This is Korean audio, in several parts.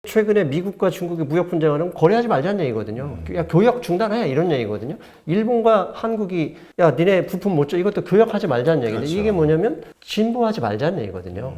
최근에 미국과 중국이 무역 분쟁하는 거래하지 말자는 얘기거든요. 야, 교역 중단해 이런 얘기거든요. 일본과 한국이 야, 니네 부품 못 줘 이것도 교역하지 말자는 얘기인데 그렇죠. 이게 뭐냐면 진보하지 말자는 얘기거든요.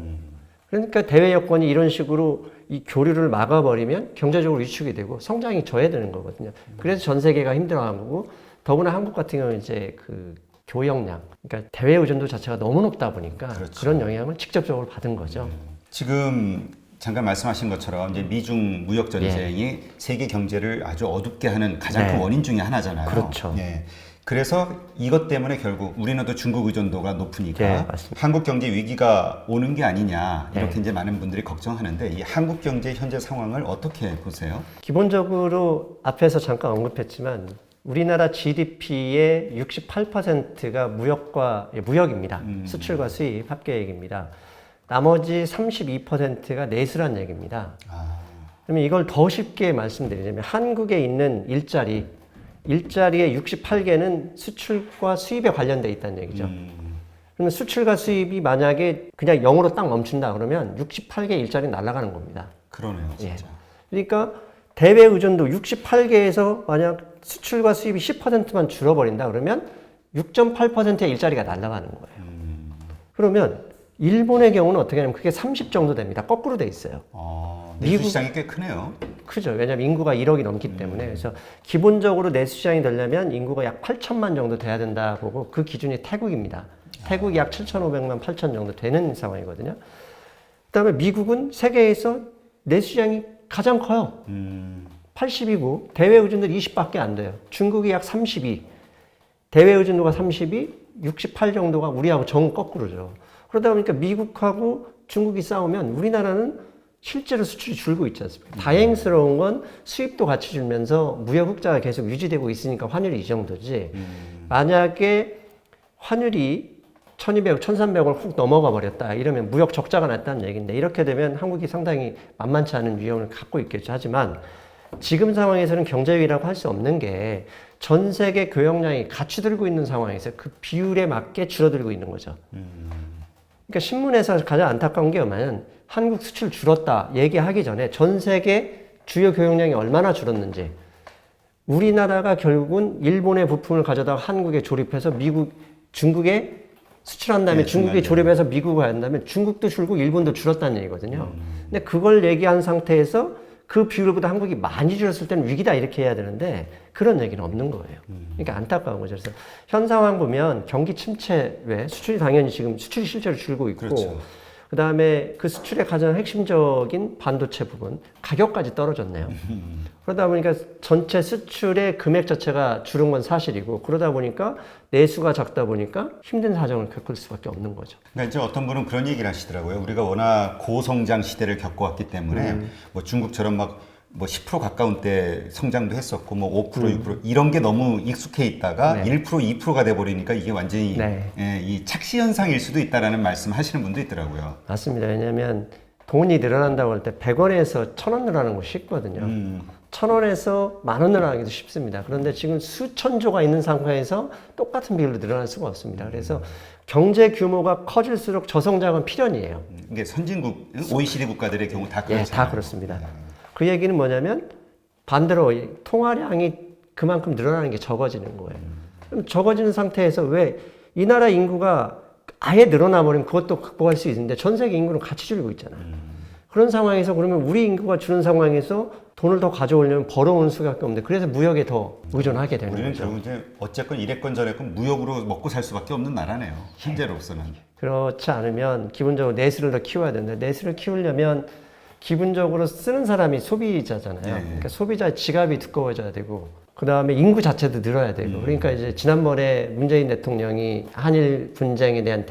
그러니까 대외 여건이 이런 식으로 이 교류를 막아버리면 경제적으로 위축이 되고 성장이 저해되는 거거든요. 그래서 전 세계가 힘들어하는 거고 더구나 한국 같은 경우는 이제 그 교역량, 그러니까 대외 의존도 자체가 너무 높다 보니까 그렇죠. 그런 영향을 직접적으로 받은 거죠. 지금 잠깐 말씀하신 것처럼 이제 미중 무역 전쟁이 세계 경제를 아주 어둡게 하는 가장 큰 원인 중에 하나잖아요. 그렇죠. 예. 그래서 이것 때문에 결국 우리는 또 중국 의존도가 높으니까 맞습니다. 한국 경제 위기가 오는 게 아니냐 이렇게 이제 많은 분들이 걱정하는데 이 한국 경제 현재 상황을 어떻게 보세요? 기본적으로 앞에서 잠깐 언급했지만 우리나라 GDP의 68%가 무역입니다. 수출과 수입 합계액입니다. 나머지 32%가 내수란 얘기입니다. 그러면 이걸 더 쉽게 말씀드리자면 한국에 있는 일자리의 68개는 수출과 수입에 관련돼 있다는 얘기죠. 그러면 수출과 수입이 만약에 그냥 0으로 딱 멈춘다 그러면 68개 일자리 날아가는 겁니다. 그러네요, 진짜. 그러니까 대외 의존도 68개에서 만약 수출과 수입이 10%만 줄어버린다 그러면 6.8%의 일자리가 날아가는 거예요. 그러면 일본의 경우는 어떻게 하냐면 그게 30 정도 됩니다. 거꾸로 돼 있어요. 내수 시장이 꽤 크네요. 크죠. 왜냐하면 인구가 1억이 넘기 때문에. 그래서 기본적으로 내수 시장이 되려면 인구가 약 8천만 정도 돼야 된다 보고 그 기준이 태국입니다. 태국이 약 7,500만, 8천 정도 되는 상황이거든요. 그다음에 미국은 세계에서 내수 시장이 가장 커요. 80이고 대외 의존도는 20밖에 안 돼요. 중국이 약 32, 대외 의존도가 32, 68 정도가 우리하고 정 거꾸로죠. 그러다 보니까 미국하고 중국이 싸우면 우리나라는 실제로 수출이 줄고 있지 않습니까? 다행스러운 건 수입도 같이 줄면서 무역 흑자가 계속 유지되고 있으니까 환율이 이 정도지. 만약에 환율이 1200, 1300을 훅 넘어가 버렸다. 이러면 무역 적자가 났다는 얘기인데 이렇게 되면 한국이 상당히 만만치 않은 위험을 갖고 있겠죠. 하지만 지금 상황에서는 경제위기라고 할 수 없는 게 전 세계 교역량이 같이 들고 있는 상황에서 그 비율에 맞게 줄어들고 있는 거죠. 그러니까 신문에서 가장 안타까운 게 뭐냐면 한국 수출 줄었다 얘기하기 전에 전 세계 주요 교역량이 얼마나 줄었는지 우리나라가 결국은 일본의 부품을 가져다가 한국에 조립해서 중국에 수출한 다음에 중국에 조립해서 미국을 한다면 중국도 줄고 일본도 줄었다는 얘기거든요. 근데 그걸 얘기한 상태에서 그 비율보다 한국이 많이 줄었을 때는 위기다 이렇게 해야 되는데 그런 얘기는 없는 거예요. 그러니까 안타까운 거죠. 그래서 현 상황 보면 경기 침체 외 수출이 당연히 지금 수출이 실제로 줄고 있고 그렇죠. 그다음에 그 수출의 가장 핵심적인 반도체 부분 가격까지 떨어졌네요. 그러다 보니까 전체 수출의 금액 자체가 줄은 건 사실이고 그러다 보니까 내수가 작다 보니까 힘든 사정을 겪을 수밖에 없는 거죠. 그러니까 이제 어떤 분은 그런 얘기를 하시더라고요. 우리가 워낙 고성장 시대를 겪어왔기 때문에 뭐 중국처럼 막 뭐 10% 가까운 때 성장도 했었고 뭐 5%, 6% 이런 게 너무 익숙해 있다가 1%, 2%가 돼 버리니까 이게 완전히 이 착시 현상일 수도 있다라는 말씀하시는 분도 있더라고요. 맞습니다. 왜냐하면 돈이 늘어난다고 할 때 100원에서 1000원 늘어나는 거 쉽거든요. 1000원에서 10,000원 늘어나기도 쉽습니다. 그런데 지금 수천조가 있는 상황에서 똑같은 비율로 늘어날 수가 없습니다. 그래서 경제 규모가 커질수록 저성장은 필연이에요. 이게 선진국, OECD 국가들의 경우 다 그렇잖아요. 다 그렇습니다. 그 얘기는 뭐냐면 반대로 통화량이 그만큼 늘어나는 게 적어지는 거예요. 그럼 적어지는 상태에서 왜 이 나라 인구가 아예 늘어나 버리면 그것도 극복할 수 있는데 전 세계 인구는 같이 줄고 있잖아요. 그런 상황에서 그러면 우리 인구가 줄은 상황에서 돈을 더 가져오려면 벌어오는 수밖에 없는데 그래서 무역에 더 의존하게 되는 우리는 거죠. 결국 이제 어쨌건 이랬건 저랬건 무역으로 먹고 살 수밖에 없는 나라네요. 현재로서는. 그렇지 않으면 기본적으로 내수를 더 키워야 되는데 내수를 키우려면 기본적으로 쓰는 사람이 소비자잖아요. 그러니까 소비자의 지갑이 두꺼워져야 되고 그 다음에 인구 자체도 늘어야 되고 그러니까 이제 지난번에 문재인 대통령이 한일 분쟁에 대한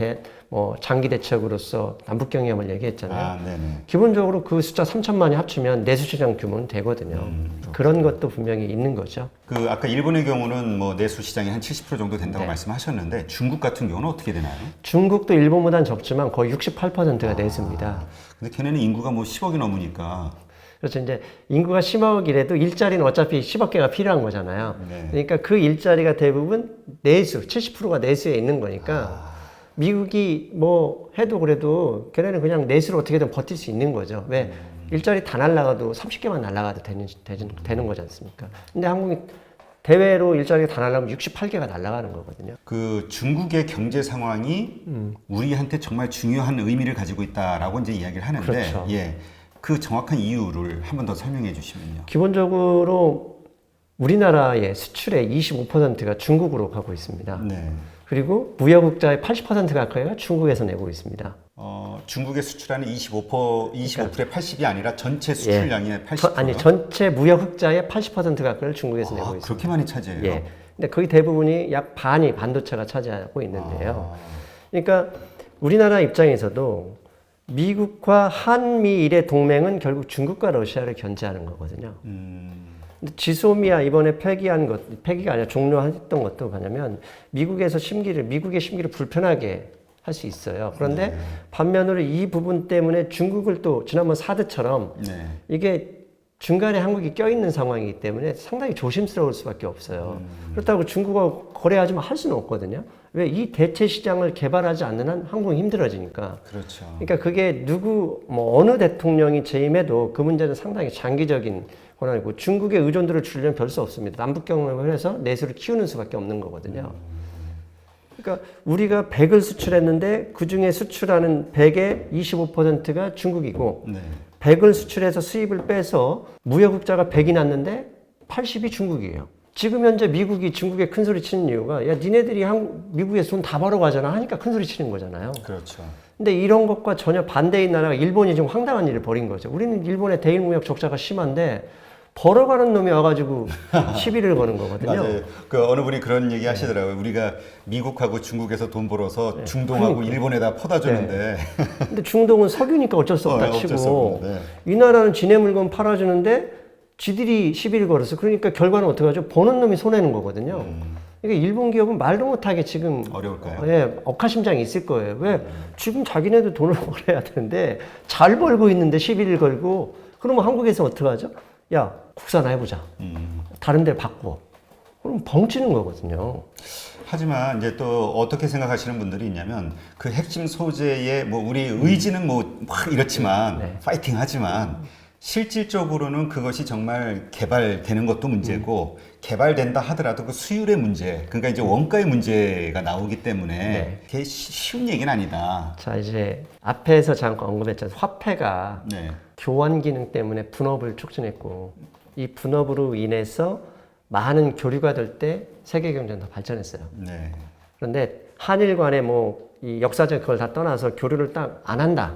뭐 장기 대책으로서 남북 경협을 얘기했잖아요. 기본적으로 그 숫자 3천만이 합치면 내수시장 규모는 되거든요. 그런 것도 분명히 있는 거죠. 그 아까 일본의 경우는 뭐 내수 시장이 한 70% 정도 된다고 말씀하셨는데 중국 같은 경우는 어떻게 되나요? 중국도 일본보다는 적지만 거의 68%가 내수입니다. 근데 걔네는 인구가 뭐 10억이 넘으니까. 그렇죠. 이제 인구가 10억이라도 일자리는 어차피 10억 개가 필요한 거잖아요. 그러니까 그 일자리가 대부분 내수, 70%가 내수에 있는 거니까 미국이 뭐 해도 그래도 걔네는 그냥 내수로 어떻게든 버틸 수 있는 거죠. 왜? 일자리 다 날라가도 30개만 날라가도 되는 거지 않습니까? 근데 한국이 대외로 일자리가 다 날라가면 68개가 날라가는 거거든요. 그 중국의 경제 상황이 우리한테 정말 중요한 의미를 가지고 있다라고 이제 이야기를 하는데, 그렇죠. 예, 그 정확한 이유를 한 번 더 설명해 주시면요. 기본적으로 우리나라의 수출의 25%가 중국으로 가고 있습니다. 네. 그리고 무역흑자의 80% 가까이가 중국에서 내고 있습니다. 중국에 수출하는 25%의 80이 아니라 전체 수출량의 80%. 아니 전체 무역흑자의 80% 가까이를 중국에서 내고 있습니다. 그렇게 많이 차지해요. 예. 근데 거의 대부분이 약 반이 반도체가 차지하고 있는데요. 그러니까 우리나라 입장에서도 미국과 한미일의 동맹은 결국 중국과 러시아를 견제하는 거거든요. 근데 지소미아 이번에 폐기가 아니라 종료했던 것도 뭐냐면 미국의 심기를 불편하게 할 수 있어요. 그런데 반면으로 이 부분 때문에 중국을 또 지난번 사드처럼 네. 이게 중간에 한국이 껴있는 상황이기 때문에 상당히 조심스러울 수밖에 없어요. 그렇다고 중국하고 거래하지 할 수는 없거든요. 왜? 이 대체 시장을 개발하지 않는 한 한국이 힘들어지니까. 그렇죠. 그러니까 그게 어느 대통령이 재임해도 그 문제는 상당히 장기적인 권한이고 중국의 의존도를 줄이려면 별 수 없습니다. 남북 경협을 해서 내수를 키우는 수밖에 없는 거거든요. 그러니까 우리가 100을 수출했는데 그 중에 수출하는 100의 25%가 중국이고 네. 100을 수출해서 수입을 빼서 무역흑자가 100이 났는데 80이 중국이에요. 지금 현재 미국이 중국에 큰 소리 치는 이유가 야 니네들이 미국에서 돈 다 벌어가잖아 하니까 큰 소리 치는 거잖아요. 그렇죠. 근데 이런 것과 전혀 반대인 나라가 일본이 지금 황당한 일을 벌인 거죠. 우리는 일본의 대일 무역 적자가 심한데 벌어가는 놈이 와가지고 시비를 거는 거거든요. 맞아요. 그 어느 분이 그런 얘기 하시더라고요. 우리가 미국하고 중국에서 돈 벌어서 중동하고 일본에다 퍼다 주는데. 근데 중동은 석유니까 어쩔 수 없다 어쩔 수 치고 없는데. 이 나라는 지네 물건 팔아주는데 지들이 시비를 걸었어. 그러니까 결과는 어떻게 하죠? 버는 놈이 손해는 거거든요. 그러니까 일본 기업은 말도 못하게 지금 어려울까요? 예, 억하심장이 있을 거예요. 왜? 지금 자기네도 돈을 벌어야 되는데 잘 벌고 있는데 시비를 걸고 그러면 한국에서 어떻게 하죠? 야 국산화해보자. 다른 데 바꾸어. 그럼 벙찌는 거거든요. 하지만 이제 또 어떻게 생각하시는 분들이 있냐면 그 핵심 소재의 뭐 우리 의지는 뭐 막 이렇지만 파이팅 하지만 실질적으로는 그것이 정말 개발되는 것도 문제고 개발된다 하더라도 그 수율의 문제, 그러니까 이제 원가의 문제가 나오기 때문에 그게 쉬운 얘기는 아니다. 자 이제 앞에서 잠깐 언급했잖아요. 화폐가 네. 교환 기능 때문에 분업을 촉진했고 이 분업으로 인해서 많은 교류가 될 때 세계 경제는 더 발전했어요. 네. 그런데 한일 간에 이 역사적 그걸 다 떠나서 교류를 딱 안 한다.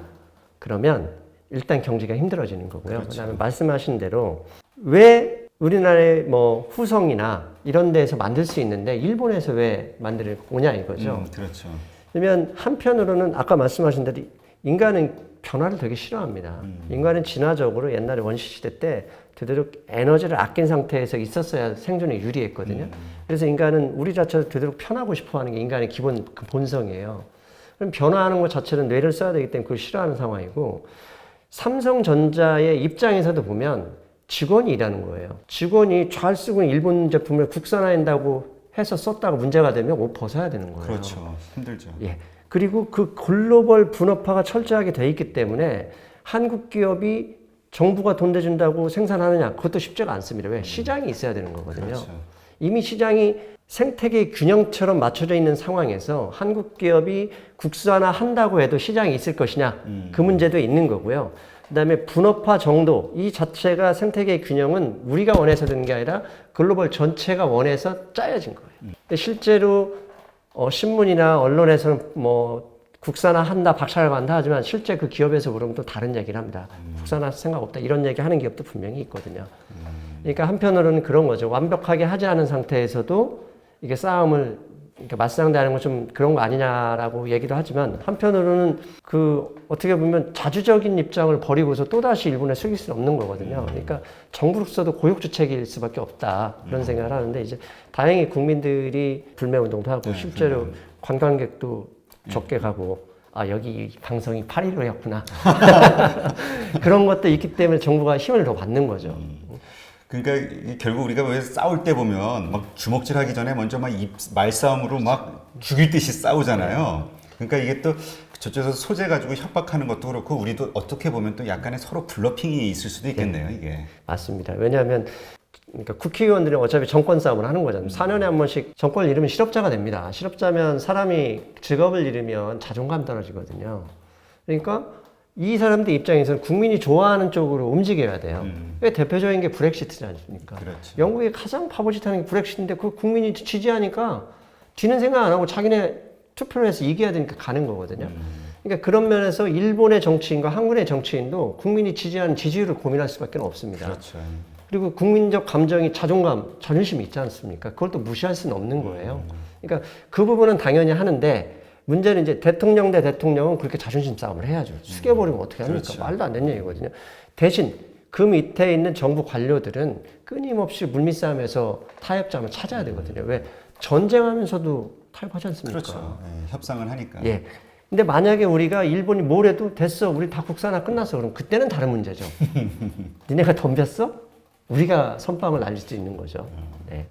그러면 일단 경제가 힘들어지는 거고요. 그렇죠. 그다음에 말씀하신 대로 왜 우리나라의 후성이나 이런 데서 만들 수 있는데 일본에서 왜 만들 오냐 이거죠. 그렇죠. 그러면 한편으로는 아까 말씀하신 대로 인간은 변화를 되게 싫어합니다. 인간은 진화적으로 옛날에 원시시대 때 되도록 에너지를 아낀 상태에서 있었어야 생존에 유리했거든요. 그래서 인간은 우리 자체를 되도록 편하고 싶어 하는 게 인간의 기본 그 본성이에요. 그럼 변화하는 것 자체는 뇌를 써야 되기 때문에 그걸 싫어하는 상황이고 삼성전자의 입장에서도 보면 직원이 일하는 거예요. 직원이 잘 쓰고 있는 일본 제품을 국산화한다고 해서 썼다가 문제가 되면 옷 벗어야 되는 거예요. 그렇죠. 힘들죠. 예. 그리고 그 글로벌 분업화가 철저하게 돼 있기 때문에 한국 기업이 정부가 돈 대준다고 생산하느냐 그것도 쉽지가 않습니다. 왜? 시장이 있어야 되는 거거든요. 그렇죠. 이미 시장이 생태계 균형처럼 맞춰져 있는 상황에서 한국 기업이 국산화 한다고 해도 시장이 있을 것이냐 그 문제도 있는 거고요. 그다음에 분업화 정도 이 자체가 생태계 균형은 우리가 원해서 되는 게 아니라 글로벌 전체가 원해서 짜여진 거예요. 근데 실제로 신문이나 언론에서는 국산화 한다, 박차를 간다 하지만 실제 그 기업에서 그러면 또 다른 얘기를 합니다. 국산화 생각 없다 이런 얘기 하는 기업도 분명히 있거든요. 그러니까 한편으로는 그런 거죠. 완벽하게 하지 않은 상태에서도 이게 싸움을 맞상대하는 건 좀 그런 거 아니냐라고 얘기도 하지만 한편으로는 어떻게 보면 자주적인 입장을 버리고서 또다시 일본에 숙일 수는 없는 거거든요. 그러니까 정부로서도 고육주책일 수밖에 없다 그런 생각을 하는데 이제 다행히 국민들이 불매운동도 하고 실제로 관광객도 적게 가고 여기 방송이 8.15였구나 그런 것도 있기 때문에 정부가 힘을 더 받는 거죠. 그러니까 결국 우리가 왜 싸울 때 보면 막 주먹질하기 전에 먼저 막 말싸움으로 막 죽일 듯이 싸우잖아요. 그러니까 이게 또 저쪽에서 소재 가지고 협박하는 것도 그렇고 우리도 어떻게 보면 또 약간의 서로 블러핑이 있을 수도 있겠네요, 이게. 맞습니다. 왜냐하면 그러니까 국회의원들이 어차피 정권 싸움을 하는 거잖아요. 4년에 한 번씩 정권을 잃으면 실업자가 됩니다. 실업자면 사람이 직업을 잃으면 자존감 떨어지거든요. 그러니까 이 사람들 입장에서는 국민이 좋아하는 쪽으로 움직여야 돼요. 대표적인 게 브렉시트지 않습니까? 그렇죠. 영국이 가장 파보짓하는 게 브렉시트인데 그 국민이 지지하니까 뒤는 생각 안 하고 자기네 투표를 해서 이겨야 되니까 가는 거거든요. 그러니까 그런 면에서 일본의 정치인과 한국의 정치인도 국민이 지지하는 지지율을 고민할 수밖에 없습니다. 그렇죠. 그리고 국민적 감정이 자존감, 자존심이 있지 않습니까? 그걸 또 무시할 수는 없는 거예요. 그러니까 그 부분은 당연히 하는데 문제는 이제 대통령 대 대통령은 그렇게 자존심 싸움을 해야죠. 숙여버리면 어떻게 합니까? 그렇죠. 말도 안 되는 얘기거든요. 대신 그 밑에 있는 정부 관료들은 끊임없이 물밑싸움에서 타협점을 찾아야 되거든요. 왜? 전쟁하면서도 타협하지 않습니까? 그렇죠. 예, 협상을 하니까. 예. 근데 만약에 우리가 일본이 뭘 해도 됐어. 우리 다 국산화 끝났어. 그럼 그때는 다른 문제죠. 니네가 덤볐어? 우리가 선빵을 날릴 수 있는 거죠. 네.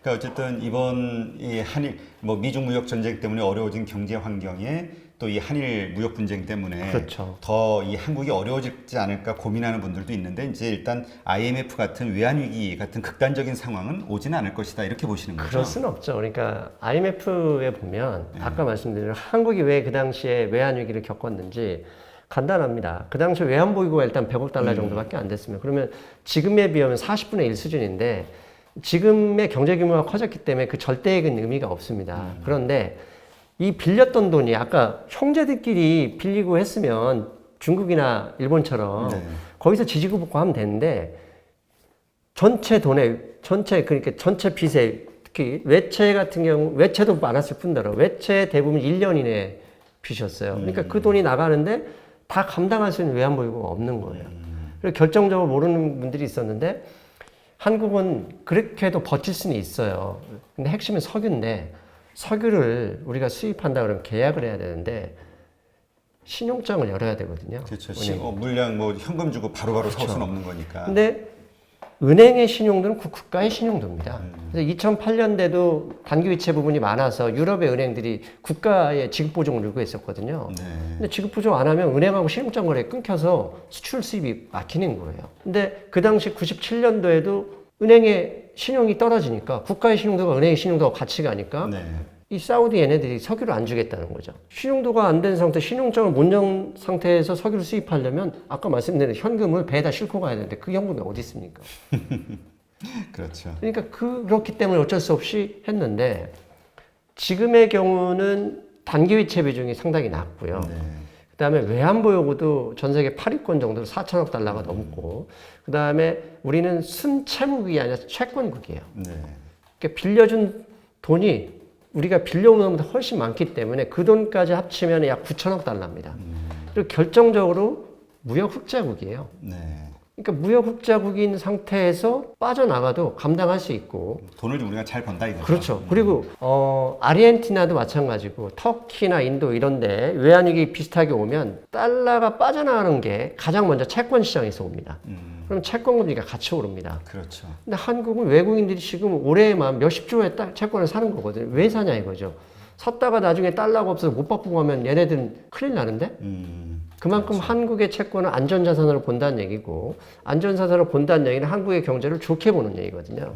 그러니까 어쨌든 이번 이 한일 뭐 미중 무역 전쟁 때문에 어려워진 경제 환경에 또 이 한일 무역 분쟁 때문에 그렇죠. 더 이 한국이 어려워지지 않을까 고민하는 분들도 있는데 이제 일단 IMF 같은 외환 위기 같은 극단적인 상황은 오지는 않을 것이다 이렇게 보시는 거죠. 그럴 수는 없죠. 그러니까 IMF에 보면 아까 말씀드린 한국이 왜 그 당시에 외환 위기를 겪었는지 간단합니다. 그 당시 외환 보유고가 일단 100억 달러 정도밖에 안 됐으면 그러면 지금에 비하면 40분의 1 수준인데 지금의 경제 규모가 커졌기 때문에 그 절대액은 의미가 없습니다. 그런데 이 빌렸던 돈이 아까 형제들끼리 빌리고 했으면 중국이나 일본처럼 네. 거기서 지지고 볶고 하면 되는데 전체 돈에 그러니까 전체 빚에 특히 외채 같은 경우 외채도 많았을 뿐더러 외채 대부분 1년 이내에 빚이었어요. 그러니까 그 돈이 나가는데 다 감당할 수 있는 외환 보유고가 없는 거예요. 그리고 결정적으로 모르는 분들이 있었는데 한국은 그렇게도 버틸 수는 있어요. 근데 핵심은 석유인데 석유를 우리가 수입한다 그러면 계약을 해야 되는데 신용장을 열어야 되거든요. 그렇죠. 물량 뭐 현금 주고 바로바로 살 수는 없는 거니까. 근데 은행의 신용도는 국가의 신용도입니다. 그래서 2008년대도 단기위채 부분이 많아서 유럽의 은행들이 국가의 지급보증을 요구했었거든요. 네. 근데 지급보증 안 하면 은행하고 신용장 거래 끊겨서 수출 수입이 막히는 거예요. 근데 그 당시 97년도에도 은행의 신용이 떨어지니까 국가의 신용도가 은행의 신용도가 같이 가니까 네. 이 사우디 얘네들이 석유를 안 주겠다는 거죠. 신용도가 안 된 상태, 신용장을 못 연 상태에서 석유를 수입하려면 아까 말씀드린 현금을 배에다 싣고 가야 되는데 그 현금이 어디 있습니까? 그렇죠. 그러니까 그렇기 때문에 어쩔 수 없이 했는데 지금의 경우는 단기위채 비중이 상당히 낮고요. 네. 그다음에 외환보유고도 전 세계 8위권 정도로 4천억 달러가 넘고 그다음에 우리는 순채무국이 아니라 채권국이에요. 네. 그러니까 빌려준 돈이 우리가 빌려온 돈보다 훨씬 많기 때문에 그 돈까지 합치면 약 9천억 달러입니다. 그리고 결정적으로 무역 흑자국이에요. 네. 그러니까 무역 흑자국인 상태에서 빠져나가도 감당할 수 있고 돈을 우리가 잘 번다 이거죠. 그렇죠. 그리고 아르헨티나도 마찬가지고 터키나 인도 이런데 외환위기 비슷하게 오면 달러가 빠져나가는 게 가장 먼저 채권 시장에서 옵니다. 그럼 채권 금리가 같이 오릅니다. 그렇죠. 근데 한국은 외국인들이 지금 올해만 몇십 조의 채권을 사는 거거든요. 왜 사냐 이거죠. 샀다가 나중에 달러가 없어서 못 바꾸고 하면 얘네들은 큰일 나는데 그만큼 그렇죠. 한국의 채권을 안전자산으로 본다는 얘기고 안전자산으로 본다는 얘기는 한국의 경제를 좋게 보는 얘기거든요.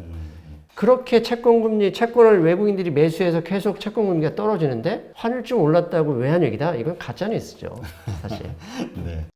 그렇게 채권을 외국인들이 매수해서 계속 채권금리가 떨어지는데 환율 좀 올랐다고 외환위기다? 이건 가짜뉴스죠, 사실. 네.